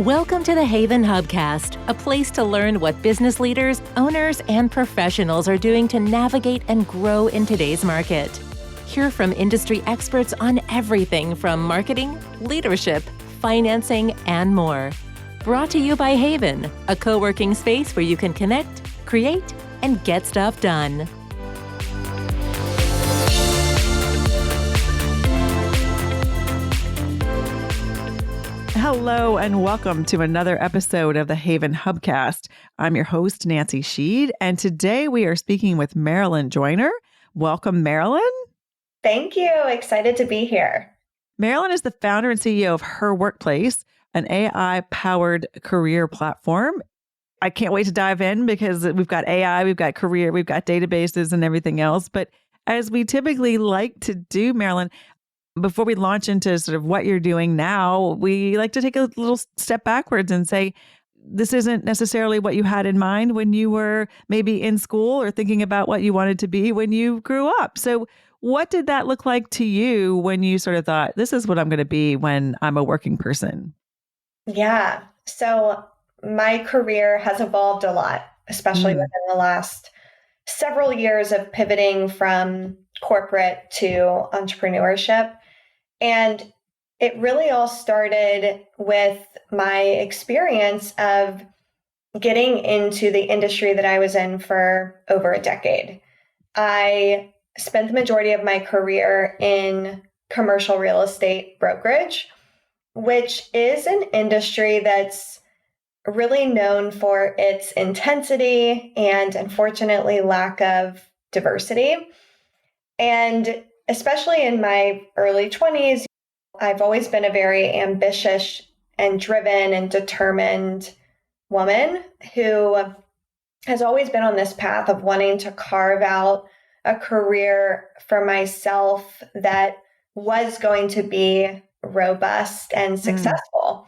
Welcome to the Haven Hubcast, a place to learn what business leaders, owners, and professionals are doing to navigate and grow in today's market. Hear from industry experts on everything from marketing, leadership, financing, and more. Brought to you by Haven, a co-working space where you can connect, create, and get stuff done. Hello and welcome to another episode of the Haven Hubcast. I'm your host, Nancy Sheed, and today we are speaking with Marilynn Joyner. Welcome, Marilynn. Thank you. Excited to be here. Marilynn is the founder and CEO of Her Workplace, an AI-powered career platform. I can't wait to dive in because we've got AI, we've got career, we've got databases and everything else. But as we typically like to do, Marilynn, before we launch into sort of what you're doing now, we like to take a little step backwards and say, this isn't necessarily what you had in mind when you were maybe in school or thinking about what you wanted to be when you grew up. So what did that look like to you when you sort of thought, this is what I'm going to be when I'm a working person? Yeah. So my career has evolved a lot, especially within the last several years of pivoting from corporate to entrepreneurship. And it really all started with my experience of getting into the industry that I was in for over a decade. I spent the majority of my career in commercial real estate brokerage, which is an industry that's really known for its intensity and, unfortunately, lack of diversity. And especially in my early 20s, I've always been a very ambitious and driven and determined woman who has always been on this path of wanting to carve out a career for myself that was going to be robust and successful.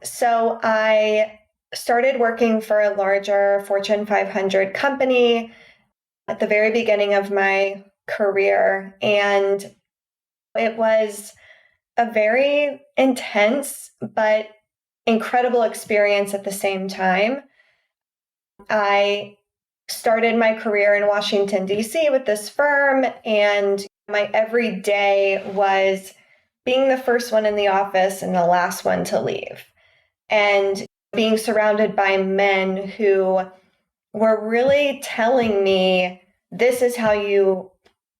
So I started working for a larger Fortune 500 company at the very beginning of my career. And it was a very intense but incredible experience at the same time. I started my career in Washington, D.C. with this firm, and my every day was being the first one in the office and the last one to leave, and being surrounded by men who were really telling me, this is how you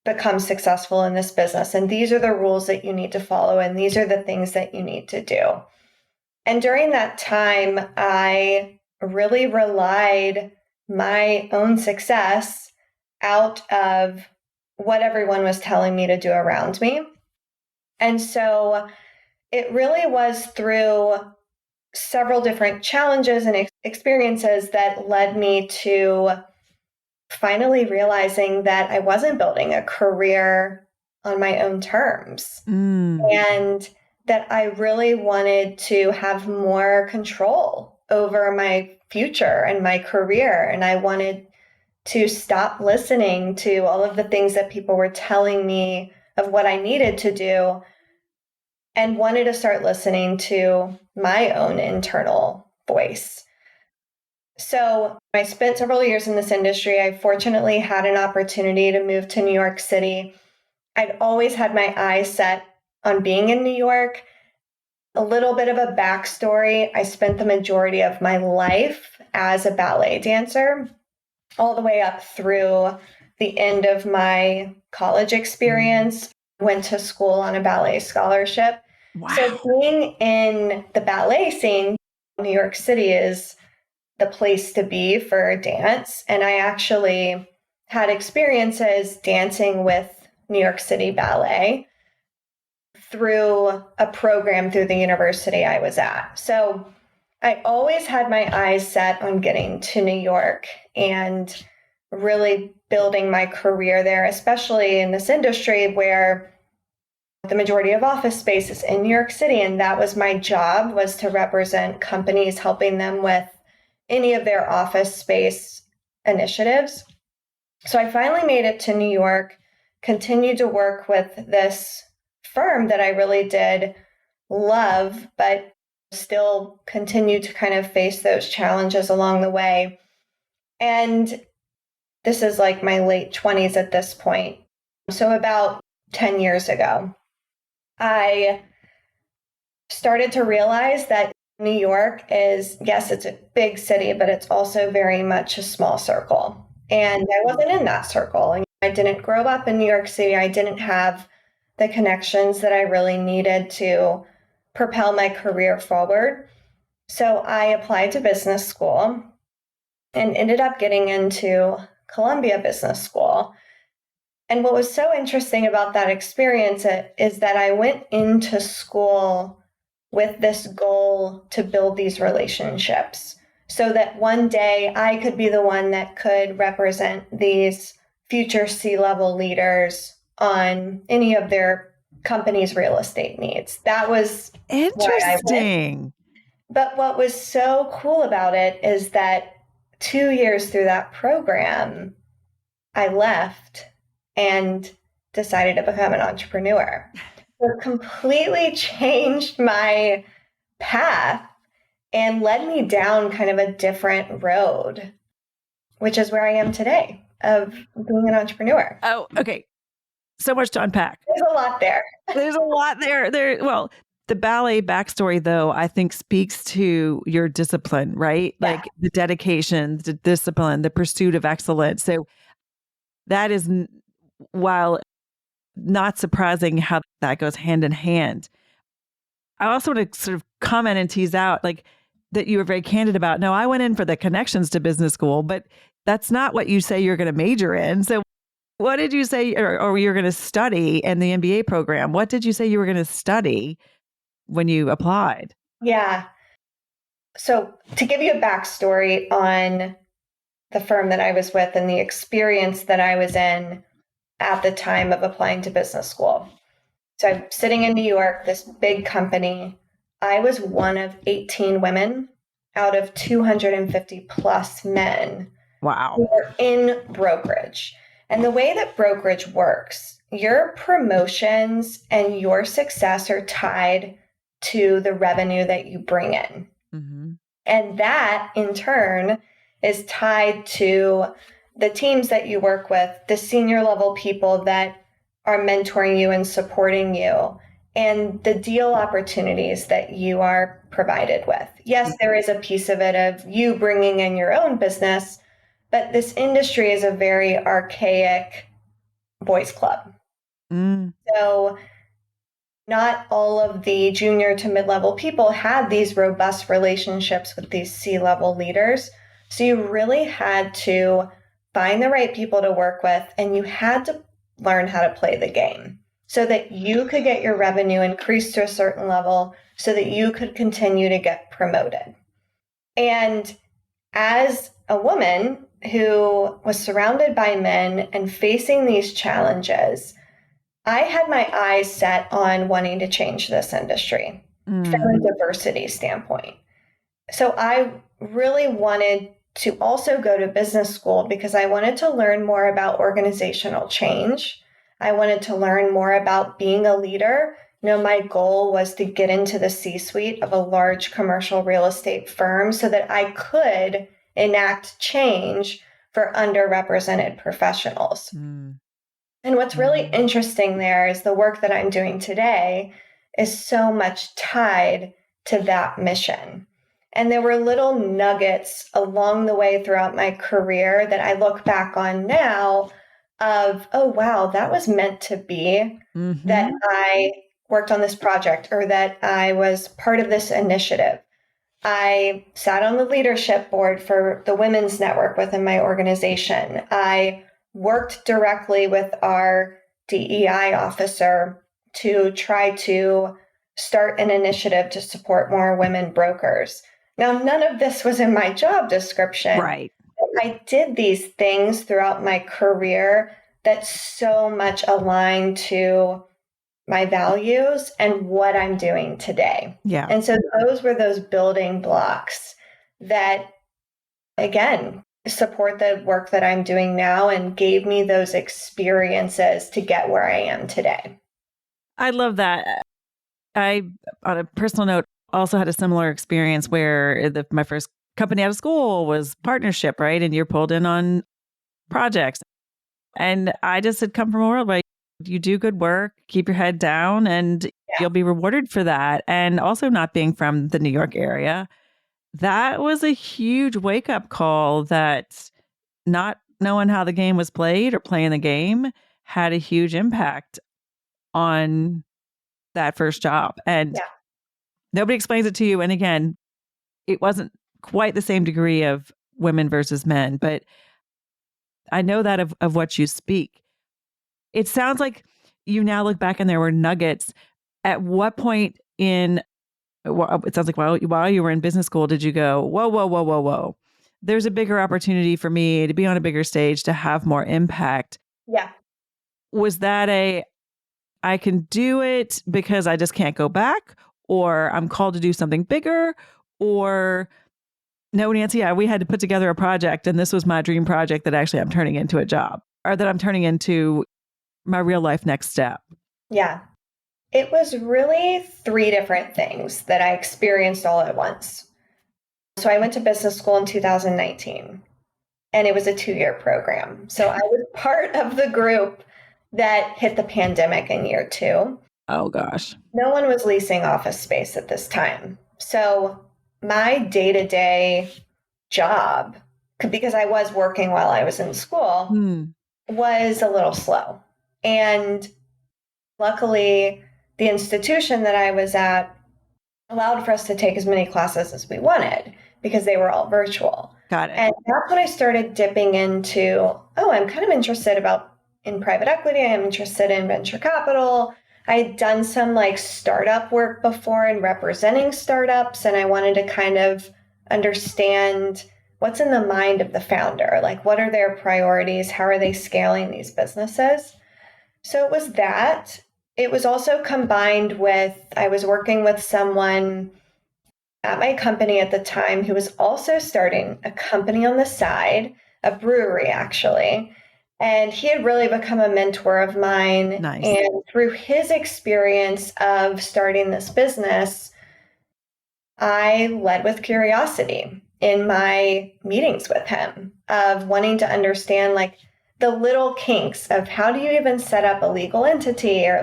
become successful in this business, and these are the rules that you need to follow, and these are the things that you need to do. And during that time, I really relied my own success out of what everyone was telling me to do around me. And so it really was through several different challenges and experiences that led me to finally realizing that I wasn't building a career on my own terms, and that I really wanted to have more control over my future and my career. And I wanted to stop listening to all of the things that people were telling me of what I needed to do, and wanted to start listening to my own internal voice. So I spent several years in this industry. I fortunately had an opportunity to move to New York City. I'd always had my eyes set on being in New York. A little bit of a backstory: I spent the majority of my life as a ballet dancer, all the way up through the end of my college experience. Went to school on a ballet scholarship. Wow. So being in the ballet scene, New York City is the place to be for dance. And I actually had experiences dancing with New York City Ballet through a program through the university I was at. So I always had my eyes set on getting to New York and really building my career there, especially in this industry where the majority of office space is in New York City. And that was my job, was to represent companies, helping them with any of their office space initiatives. So I finally made it to New York, continued to work with this firm that I really did love, but still continue to kind of face those challenges along the way. And this is like my late 20s at this point. So about 10 years ago, I started to realize that New York is, yes, it's a big city, but it's also very much a small circle. And I wasn't in that circle. And I didn't grow up in New York City. I didn't have the connections that I really needed to propel my career forward. So I applied to business school and ended up getting into Columbia Business School. And what was so interesting about that experience is that I went into school with this goal to build these relationships so that one day I could be the one that could represent these future C-level leaders on any of their company's real estate needs. That was interesting. But what was so cool about it is that 2 years through that program, I left and decided to become an entrepreneur. It completely changed my path and led me down kind of a different road, which is where I am today of being an entrepreneur. Oh, okay. So much to unpack. There's a lot there. There's a lot there. Well, the ballet backstory, though, I think speaks to your discipline, right? Yeah. Like the dedication, the discipline, the pursuit of excellence. So that is, while not surprising how that goes hand in hand. I also want to sort of comment and tease out like that you were very candid about, no, I went in for the connections to business school, but that's not what you say you're going to major in. So what did you say, or you're going to study in the MBA program? What did you say you were going to study when you applied? Yeah. So to give you a backstory on the firm that I was with and the experience that I was in at the time of applying to business school. So I'm sitting in New York, this big company. I was one of 18 women out of 250 plus men. Wow. Who were in brokerage. And the way that brokerage works, your promotions and your success are tied to the revenue that you bring in. Mm-hmm. And that in turn is tied to the teams that you work with, the senior level people that are mentoring you and supporting you, and the deal opportunities that you are provided with. Yes, there is a piece of it of you bringing in your own business, but this industry is a very archaic boys club. So not all of the junior to mid-level people had these robust relationships with these C-level leaders. So you really had to find the right people to work with, and you had to learn how to play the game so that you could get your revenue increased to a certain level so that you could continue to get promoted. And as a woman who was surrounded by men and facing these challenges, I had my eyes set on wanting to change this industry from a diversity standpoint. So I really wanted to also go to business school because I wanted to learn more about organizational change. I wanted to learn more about being a leader. My goal was to get into the C-suite of a large commercial real estate firm so that I could enact change for underrepresented professionals. And what's really interesting there is the work that I'm doing today is so much tied to that mission. And there were little nuggets along the way throughout my career that I look back on now of, oh, wow, that was meant to be, that I worked on this project or that I was part of this initiative. I sat on the leadership board for the women's network within my organization. I worked directly with our DEI officer to try to start an initiative to support more women brokers. Now, none of this was in my job description. Right. I did these things throughout my career that so much aligned to my values and what I'm doing today. Yeah. And so those were those building blocks that, again, support the work that I'm doing now and gave me those experiences to get where I am today. I love that. On a personal note, also had a similar experience where my first company out of school was partnership, right? And you're pulled in on projects. And I just had come from a world where you do good work, keep your head down, and Yeah. you'll be rewarded for that. And also not being from the New York area, that was a huge wake up call that not knowing how the game was played or playing the game had a huge impact on that first job. And Yeah. nobody explains it to you. And again, it wasn't quite the same degree of women versus men, but I know that of what you speak. It sounds like you now look back and there were nuggets. At what point it sounds like while you were in business school, did you go, whoa, whoa, whoa, whoa, whoa? There's a bigger opportunity for me to be on a bigger stage, to have more impact. Yeah. Was that I can do it because I just can't go back, or I'm called to do something bigger, or no, Nancy, we had to put together a project and this was my dream project that actually I'm turning into a job, or that I'm turning into my real life next step? Yeah. It was really three different things that I experienced all at once. So I went to business school in 2019, and it was a 2-year program. So I was part of the group that hit the pandemic in year 2. Oh, gosh. No one was leasing office space at this time. So my day-to-day job, because I was working while I was in school, was a little slow. And luckily, the institution that I was at allowed for us to take as many classes as we wanted because they were all virtual. Got it. And that's when I started dipping into, I'm kind of interested in private equity. I'm interested in venture capital. I had done some startup work before and representing startups, and I wanted to kind of understand what's in the mind of the founder. What are their priorities? How are they scaling these businesses? So it was that. It was also combined with, I was working with someone at my company at the time who was also starting a company on the side, a brewery actually. And he had really become a mentor of mine. Nice. And through his experience of starting this business, I led with curiosity in my meetings with him of wanting to understand the little kinks of how do you even set up a legal entity, or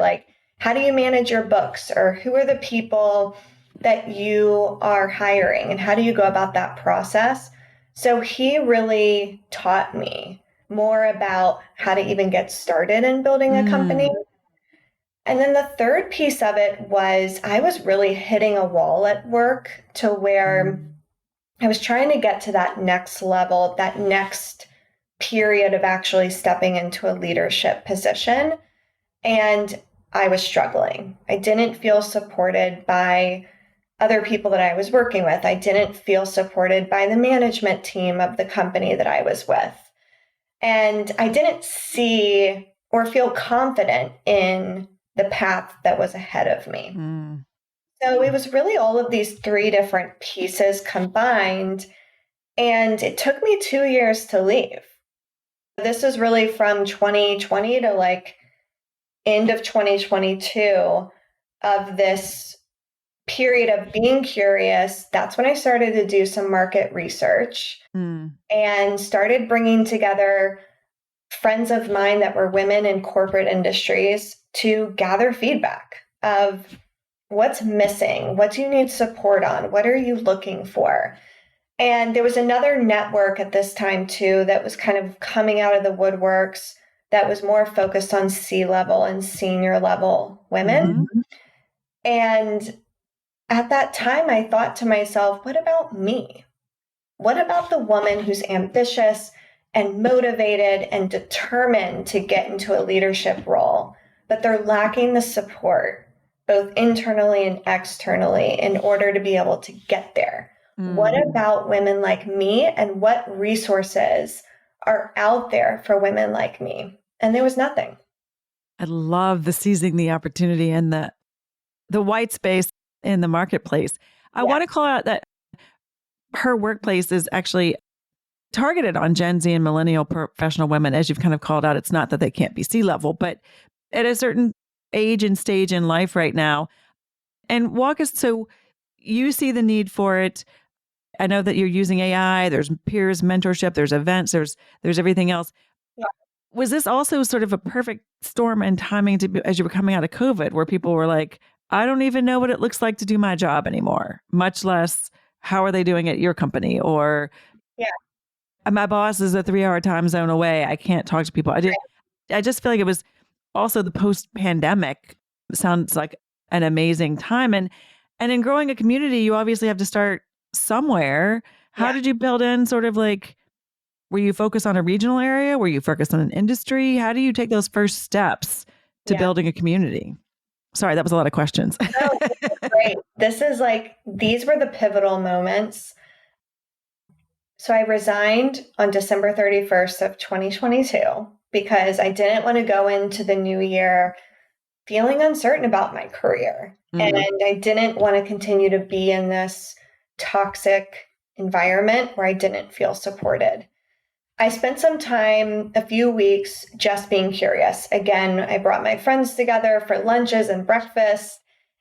how do you manage your books, or who are the people that you are hiring and how do you go about that process? So he really taught me more about how to even get started in building a company. And then the third piece of it was I was really hitting a wall at work to where I was trying to get to that next level, that next period of actually stepping into a leadership position. And I was struggling. I didn't feel supported by other people that I was working with. I didn't feel supported by the management team of the company that I was with. And I didn't see or feel confident in the path that was ahead of me. So it was really all of these three different pieces combined. And it took me 2 years to leave. This was really from 2020 to end of 2022 of this period of being curious. That's when I started to do some market research and started bringing together friends of mine that were women in corporate industries to gather feedback of what's missing, what do you need support on, what are you looking for? And there was another network at this time too that was kind of coming out of the woodworks that was more focused on C-level and senior level women. And at that time, I thought to myself, what about me? What about the woman who's ambitious and motivated and determined to get into a leadership role, but they're lacking the support, both internally and externally, in order to be able to get there? What about women like me, and what resources are out there for women like me? And there was nothing. I love the seizing the opportunity and the white space in the marketplace. I want to call out that her workplace is actually targeted on Gen Z and millennial professional women. As you've kind of called out, it's not that they can't be C-level, but at a certain age and stage in life right now. And walk us, so you see the need for it. I know that you're using AI, there's peers mentorship, there's events, there's everything else. Yeah. Was this also sort of a perfect storm and timing as you were coming out of COVID, where people were like, I don't even know what it looks like to do my job anymore, much less how are they doing at your company? Or Yeah. my boss is a 3-hour time zone away. I can't talk to people. I just feel like it was also the post-pandemic sounds like an amazing time. And in growing a community, you obviously have to start somewhere. How Yeah. did you build in sort of like, were you focused on a regional area? Were you focused on an industry? How do you take those first steps to Yeah. building a community? Sorry, that was a lot of questions. No, this is great. This is like, these were the pivotal moments. So I resigned on December 31st of 2022 because I didn't want to go into the new year feeling uncertain about my career. And I didn't want to continue to be in this toxic environment where I didn't feel supported. I spent some time, a few weeks, just being curious. Again, I brought my friends together for lunches and breakfast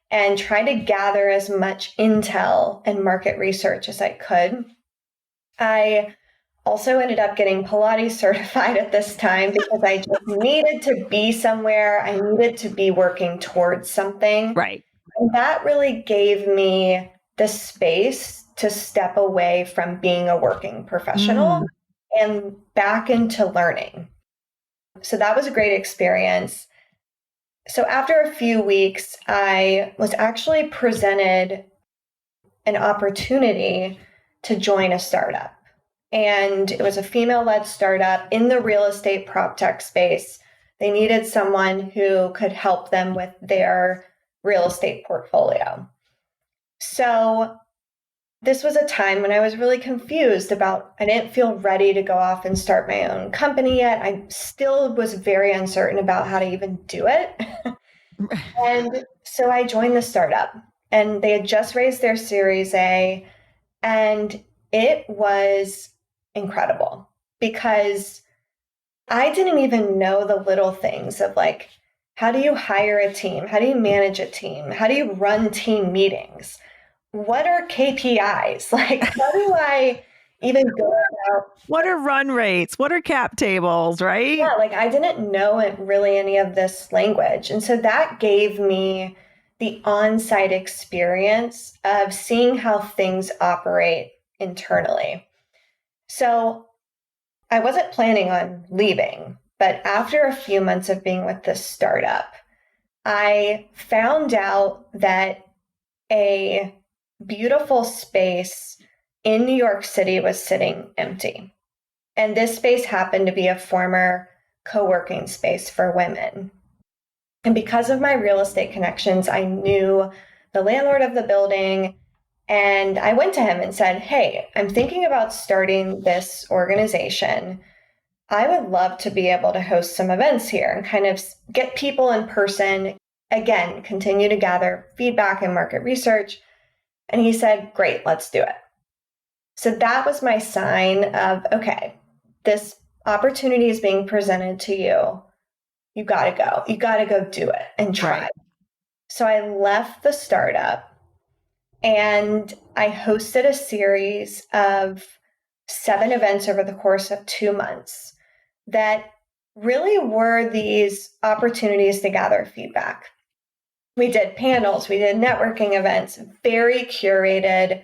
and tried to gather as much intel and market research as I could. I also ended up getting Pilates certified at this time because I just needed to be somewhere. I needed to be working towards something. Right. And that really gave me the space to step away from being a working professional and back into learning. So that was a great experience. So after a few weeks, I was actually presented an opportunity to join a startup. And it was a female-led startup in the real estate prop tech space. They needed someone who could help them with their real estate portfolio. So this was a time when I was really confused I didn't feel ready to go off and start my own company yet. I still was very uncertain about how to even do it. And so I joined the startup, and they had just raised their Series A, and it was incredible because I didn't even know the little things of like, how do you hire a team? How do you manage a team? How do you run team meetings? What are KPIs? Like, how do I even go about? What are run rates? What are cap tables, right? Yeah, like I didn't know really any of this language. And so that gave me the on-site experience of seeing how things operate internally. So I wasn't planning on leaving, but after a few months of being with this startup, I found out that a beautiful space in New York City was sitting empty. And this space happened to be a former co-working space for women. And because of my real estate connections, I knew the landlord of the building. And I went to him and said, hey, I'm thinking about starting this organization. I would love to be able to host some events here and kind of get people in person. Again, continue to gather feedback and market research. And he said, great, let's do it. So that was my sign of, okay, this opportunity is being presented to you. You got to go. You got to go do it and try. Right. So I left the startup and I hosted a series of 7 events over the course of 2 months that really were these opportunities to gather feedback. We did panels, we did networking events, very curated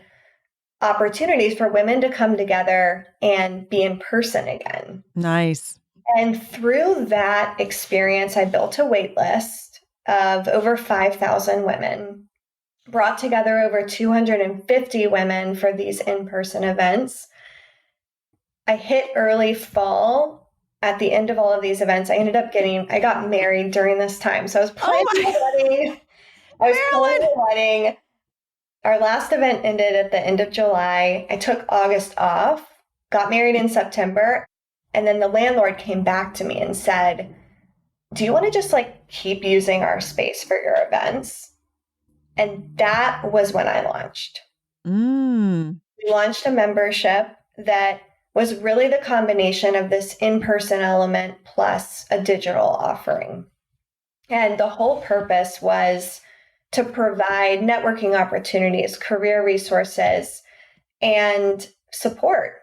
opportunities for women to come together and be in person again. Nice. And through that experience, I built a wait list of over 5,000 women, brought together over 250 women for these in-person events. I hit early fall. At the end of all of these events, I got married during this time. So I was planning a wedding. Planning a wedding. Our last event ended at the end of July. I took August off, got married in September. And then the landlord came back to me and said, do you want to just like keep using our space for your events? And that was when I launched. We launched a membership that was really the combination of this in-person element plus a digital offering. And the whole purpose was to provide networking opportunities, career resources, and support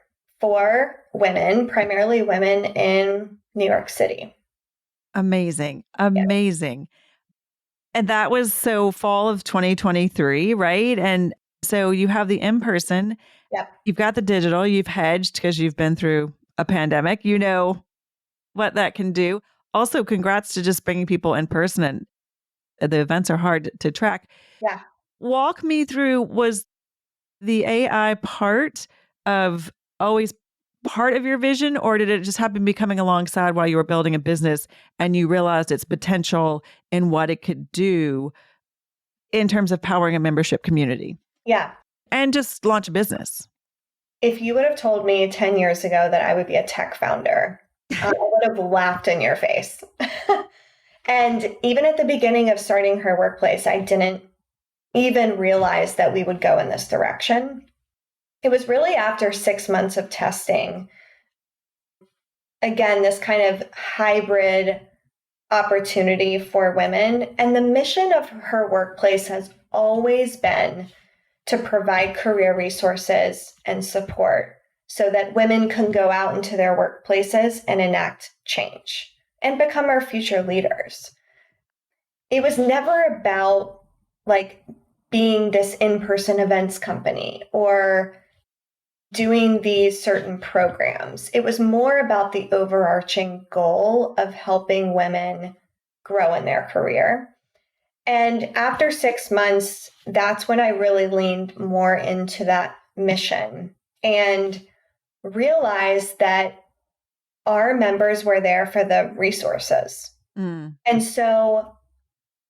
for women, primarily women in New York City. Amazing. Yeah. Amazing. And that was so fall of 2023, right? And so you have the in-person, Yep. you've got the digital, you've hedged because you've been through a pandemic, you know what that can do. Also, congrats to just bringing people in person, and the events are hard to track. Yeah. Walk me through, was the AI part of always part of your vision, or did it just happen to be coming alongside while you were building a business and you realized its potential and what it could do in terms of powering a membership community Yeah. and just launch a business? If you would have told me 10 years ago that I would be a tech founder, I would have laughed in your face. And even at the beginning of starting Her Workplace, I didn't even realize that we would go in this direction. It was really after 6 months of testing, again, this kind of hybrid opportunity for women. And the mission of Her Workplace has always been to provide career resources and support so that women can go out into their workplaces and enact change and become our future leaders. It was never about like being this in-person events company or doing these certain programs. It was more about the overarching goal of helping women grow in their career. And after 6 months, that's when I really leaned more into that mission and realized that our members were there for the resources. And so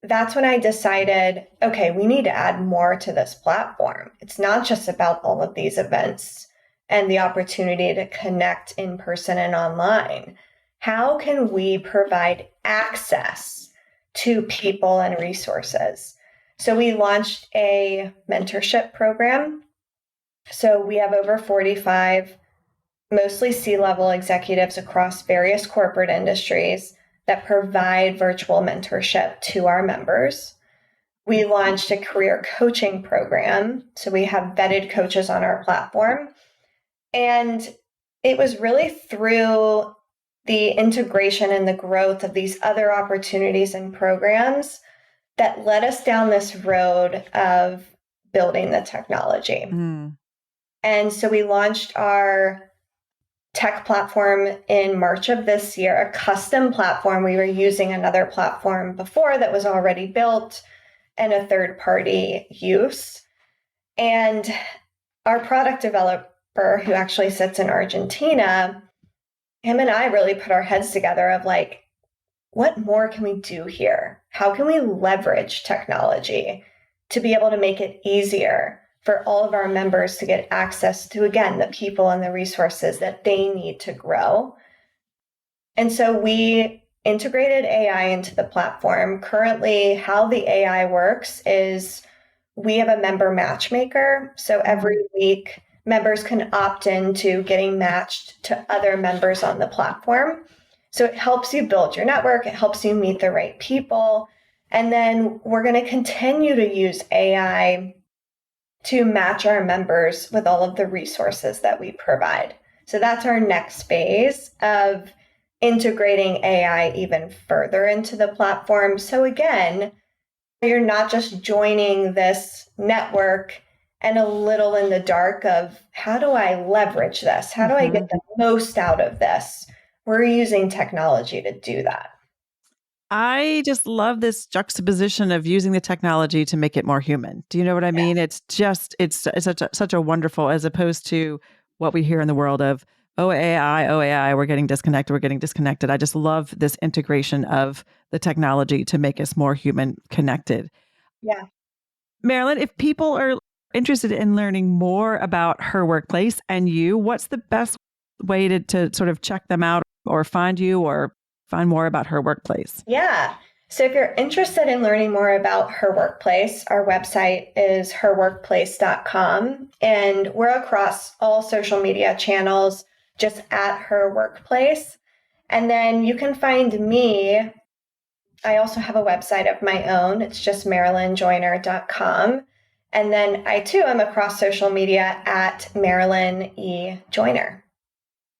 that's when I decided, okay, we need to add more to this platform. It's not just about all of these events and the opportunity to connect in person and online. How can we provide access to people and resources? So we launched a mentorship program. So we have over 45, mostly C-level executives across various corporate industries that provide virtual mentorship to our members. We launched a career coaching program. So we have vetted coaches on our platform. And it was really through the integration and the growth of these other opportunities and programs that led us down this road of building the technology. And so we launched our tech platform in March of this year, a custom platform. We were using another platform before that was already built and a third-party use. And our product developer, who actually sits in Argentina, him and I really put our heads together of like, what more can we do here? How can we leverage technology to be able to make it easier for all of our members to get access to, again, the people and the resources that they need to grow? And so we integrated AI into the platform. Currently, how the AI works is we have a member matchmaker. So every week, members can opt into getting matched to other members on the platform. So it helps you build your network. It helps you meet the right people. And then we're going to continue to use AI to match our members with all of the resources that we provide. So that's our next phase of integrating AI even further into the platform. So again, you're not just joining this network and a little in the dark of how do I leverage this? How do I get the most out of this? We're using technology to do that. I just love this juxtaposition of using the technology to make it more human. Do you know what I mean? It's just, it's such a wonderful, as opposed to what we hear in the world of, oh, AI, we're getting disconnected. I just love this integration of the technology to make us more human connected. Yeah. Marilynn, if people are interested in learning more about Her Workplace and you, what's the best way to sort of check them out or find you or find more about Her Workplace? Yeah. So if you're interested in learning more about Her Workplace, our website is herworkplace.com, and we're across all social media channels, just at Her Workplace. And then you can find me I also have a website of my own. It's just MarilynJoyner.com. And then I too am across social media at Marilynn E. Joyner.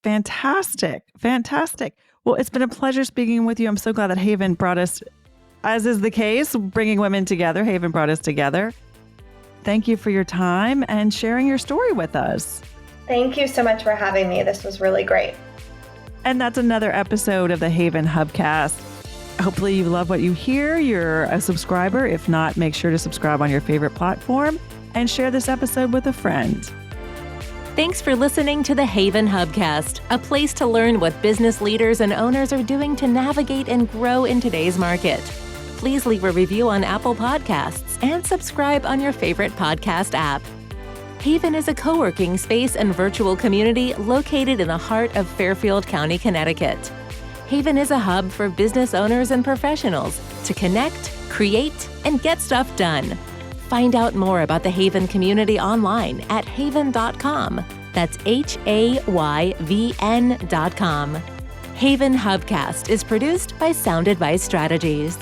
Fantastic. Fantastic. Well, it's been a pleasure speaking with you. I'm so glad that Haven brought us, as is the case, bringing women together. Haven brought us together. Thank you for your time and sharing your story with us. Thank you so much for having me. This was really great. And that's another episode of the Haven Hubcast. Hopefully you love what you hear. You're a subscriber. If not, make sure to subscribe on your favorite platform and share this episode with a friend. Thanks for listening to the Haven Hubcast, a place to learn what business leaders and owners are doing to navigate and grow in today's market. Please leave a review on Apple Podcasts and subscribe on your favorite podcast app. Haven is a co-working space and virtual community located in the heart of Fairfield County, Connecticut. Haven is a hub for business owners and professionals to connect, create, and get stuff done. Find out more about the Haven community online at haven.com. That's HAYVN.com. Haven Hubcast is produced by Sound Advice Strategies.